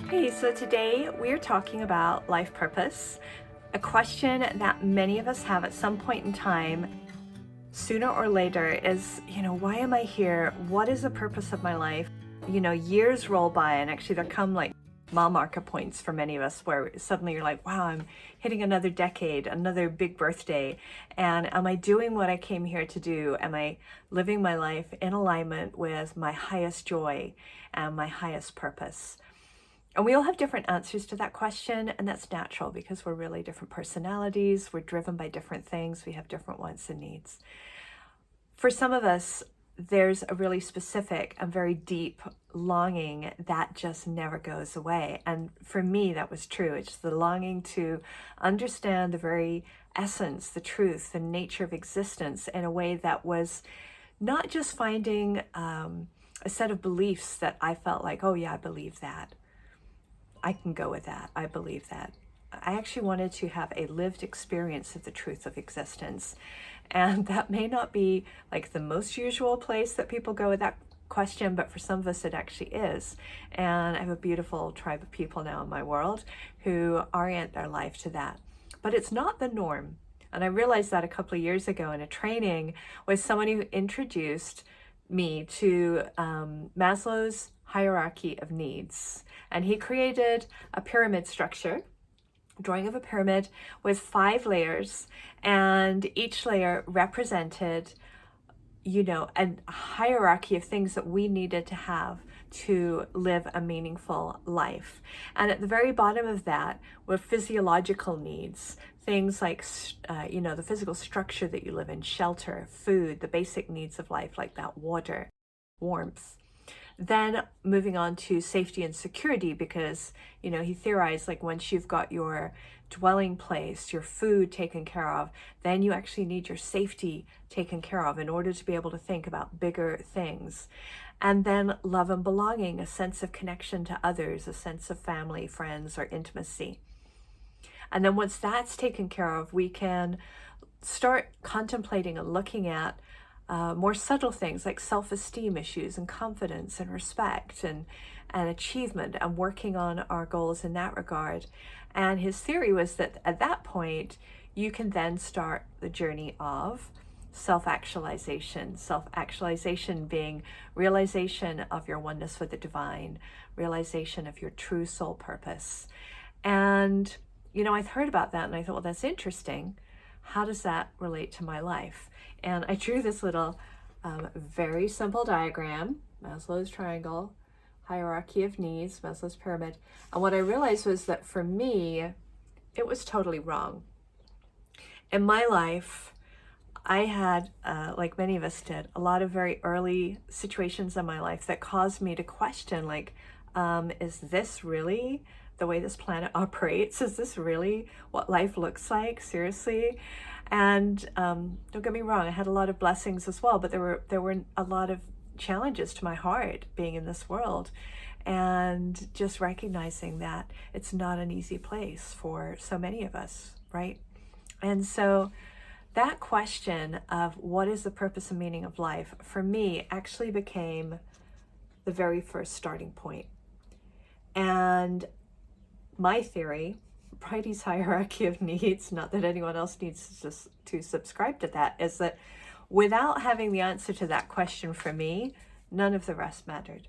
Hey, so today we're talking about life purpose, a question that many of us have at some point in time, sooner or later, is, why am I here? What is the purpose of my life? Years roll by, and actually there come like mile marker points for many of us where suddenly you're like, wow, I'm hitting another decade, another big birthday. And am I doing what I came here to do? Am I living my life in alignment with my highest joy and my highest purpose? And we all have different answers to that question, and that's natural because we're really different personalities. We're driven by different things. We have different wants and needs. For some of us, there's a really specific and very deep longing that just never goes away. And for me, that was true. It's the longing to understand the very essence, the truth, the nature of existence in a way that was not just finding a set of beliefs that I felt like, oh yeah, I believe that. I can go with that. I believe that. I actually wanted to have a lived experience of the truth of existence. And that may not be like the most usual place that people go with that question, but for some of us it actually is. And I have a beautiful tribe of people now in my world who orient their life to that. But it's not the norm. And I realized that a couple of years ago in a training with someone who introduced me to Maslow's hierarchy of needs. And he created a pyramid structure, drawing of a pyramid with 5 layers, and each layer represented, a hierarchy of things that we needed to have to live a meaningful life. And at the very bottom of that were physiological needs, things like, the physical structure that you live in, shelter, food, the basic needs of life like that, water, warmth. Then moving on to safety and security, because, he theorized like once you've got your dwelling place, your food taken care of, then you actually need your safety taken care of in order to be able to think about bigger things. And then love and belonging, a sense of connection to others, a sense of family, friends, or intimacy. And then once that's taken care of, we can start contemplating and looking at more subtle things like self-esteem issues and confidence and respect and achievement, and working on our goals in that regard. And his theory was that at that point, you can then start the journey of self-actualization. Self-actualization being realization of your oneness with the divine, realization of your true soul purpose. And, I'd heard about that and I thought, well, that's interesting. How does that relate to my life? And I drew this little very simple diagram, Maslow's triangle, hierarchy of needs, Maslow's pyramid. And what I realized was that for me, it was totally wrong. In my life, I had, like many of us did, a lot of very early situations in my life that caused me to question, like, is this really the way this planet operates? Is this really what life looks like? Seriously? And don't get me wrong, I had a lot of blessings as well, but there were a lot of challenges to my heart being in this world, and just recognizing that it's not an easy place for so many of us, right? And so that question of what is the purpose and meaning of life, for me, actually became the very first starting point. And my theory, Bridie's hierarchy of needs, not that anyone else needs to subscribe to that, is that without having the answer to that question for me, none of the rest mattered.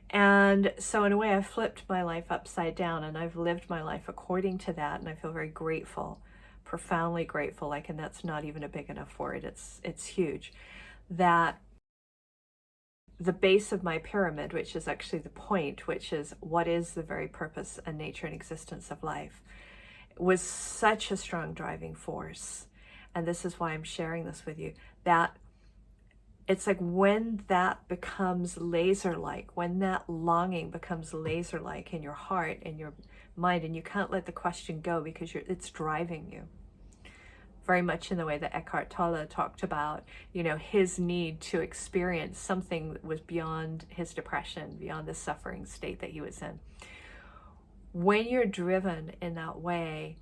And so in a way, I flipped my life upside down, and I've lived my life according to that, and I feel very grateful, profoundly grateful, like, and that's not even a big enough word, it's huge, that the base of my pyramid, which is actually the point, which is what is the very purpose and nature and existence of life, was such a strong driving force. And this is why I'm sharing this with you, that it's like when that becomes laser-like, when that longing becomes laser-like in your heart and your mind, and you can't let the question go because it's driving you. Very much in the way that Eckhart Tolle talked about, his need to experience something that was beyond his depression, beyond the suffering state that he was in. When you're driven in that way,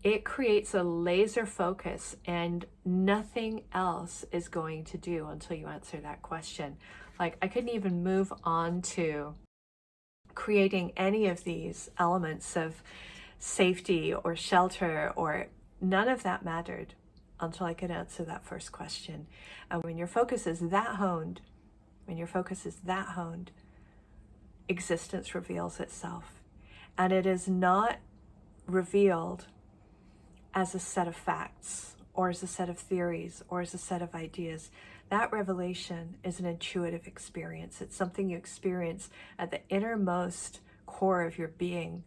it creates a laser focus, and nothing else is going to do until you answer that question. Like, I couldn't even move on to creating any of these elements of safety or shelter, or none of that mattered until I could answer that first question. And when your focus is that honed, existence reveals itself. And it is not revealed as a set of facts, or as a set of theories, or as a set of ideas. That revelation is an intuitive experience. It's something you experience at the innermost core of your being,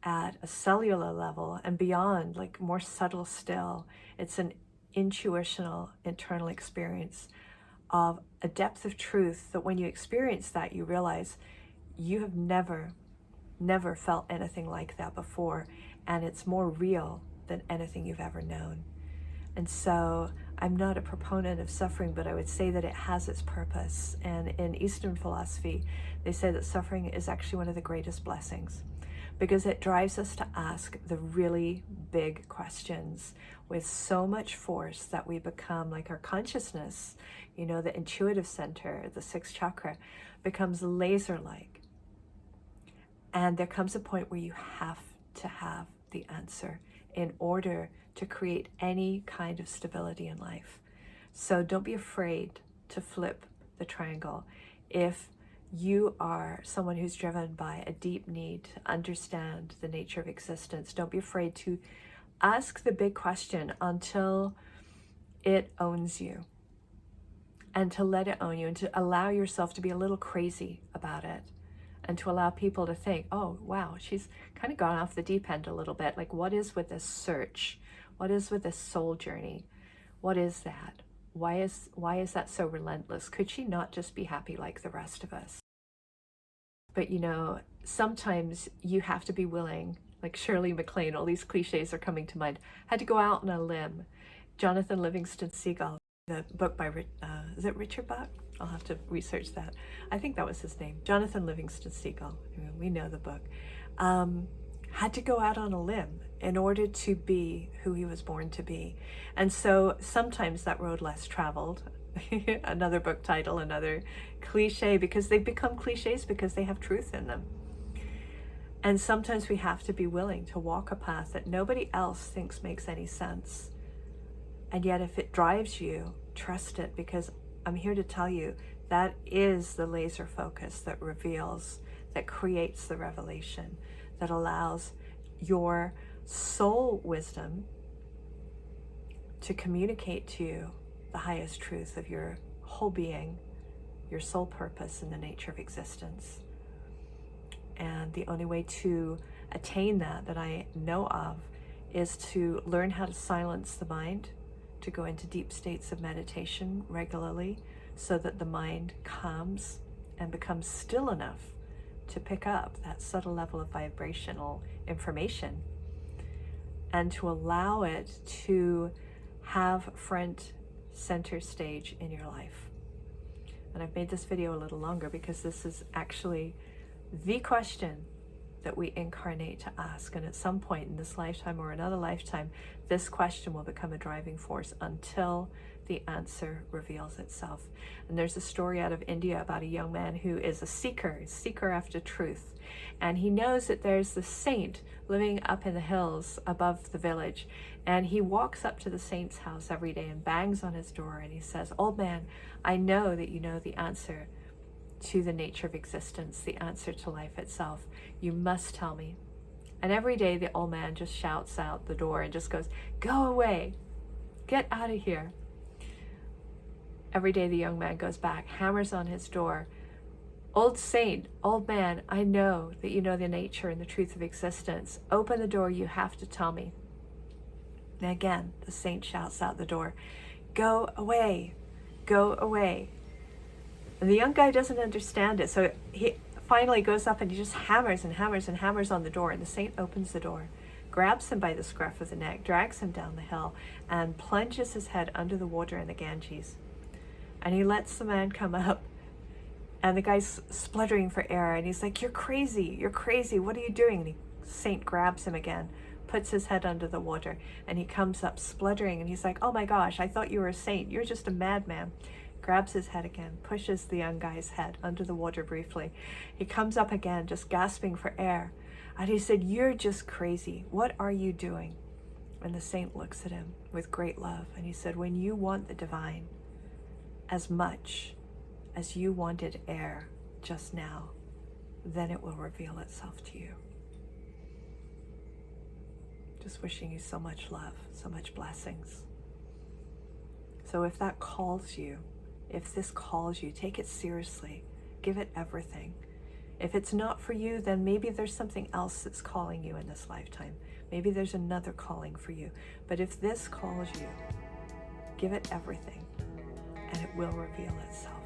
at a cellular level and beyond, like more subtle still. It's an intuitional internal experience of a depth of truth that when you experience that, you realize you have never felt anything like that before, and it's more real than anything you've ever known. And so I'm not a proponent of suffering, but I would say that it has its purpose. And in Eastern philosophy, they say that suffering is actually one of the greatest blessings, because it drives us to ask the really big questions with so much force that we become like our consciousness, the intuitive center, the sixth chakra, becomes laser-like. And there comes a point where you have to have the answer in order to create any kind of stability in life. So don't be afraid to flip the triangle. If you are someone who's driven by a deep need to understand the nature of existence, don't be afraid to ask the big question until it owns you, and to let it own you, and to allow yourself to be a little crazy about it, and to allow people to think, oh, wow, she's kind of gone off the deep end a little bit. Like, what is with this search? What is with this soul journey? What is that? Why is that so relentless? Could she not just be happy like the rest of us? But sometimes you have to be willing, like Shirley MacLaine, all these cliches are coming to mind, had to go out on a limb. Jonathan Livingston Seagull, the book by, is it Richard Bach? I'll have to research that. I think that was his name, Jonathan Livingston Seagull. We know the book. Had to go out on a limb in order to be who he was born to be. And so sometimes that road less traveled, another book title, another cliche, because they've become cliches because they have truth in them. And sometimes we have to be willing to walk a path that nobody else thinks makes any sense. And yet if it drives you, trust it, because I'm here to tell you that is the laser focus that reveals, that creates the revelation, that allows your soul wisdom to communicate to you the highest truth of your whole being, your soul purpose in the nature of existence. And the only way to attain that I know of is to learn how to silence the mind, to go into deep states of meditation regularly so that the mind calms and becomes still enough to pick up that subtle level of vibrational information, and to allow it to have front center stage in your life. And I've made this video a little longer because this is actually the question that we incarnate to ask. And at some point in this lifetime or another lifetime, this question will become a driving force until the answer reveals itself. And there's a story out of India about a young man who is a seeker after truth. And he knows that there's this saint living up in the hills above the village. And he walks up to the saint's house every day and bangs on his door. And he says, "Old man, I know that you know the answer to the nature of existence, the answer to life itself. You must tell me." And every day the old man just shouts out the door and just goes, "Go away, get out of here." Every day the young man goes back, hammers on his door. "Old saint, old man, I know that you know the nature and the truth of existence. Open the door, you have to tell me." And again, the saint shouts out the door, "Go away, go away." And the young guy doesn't understand it, so he finally goes up and he just hammers and hammers and hammers on the door, and the saint opens the door, grabs him by the scruff of the neck, drags him down the hill, and plunges his head under the water in the Ganges. And he lets the man come up, and the guy's spluttering for air, and he's like, you're crazy, what are you doing?" And the saint grabs him again, puts his head under the water, and he comes up spluttering, and he's like, "Oh my gosh, I thought you were a saint, you're just a madman." grabs his head again, pushes the young guy's head under the water briefly. He comes up again, just gasping for air. And he said, "You're just crazy. What are you doing?" And the saint looks at him with great love. And he said, "When you want the divine as much as you wanted air just now, then it will reveal itself to you." Just wishing you so much love, so much blessings. So if that calls you, if this calls you, take it seriously. Give it everything. If it's not for you, then maybe there's something else that's calling you in this lifetime. Maybe there's another calling for you. But if this calls you, give it everything, and it will reveal itself.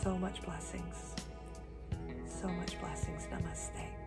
So much blessings. So much blessings. Namaste.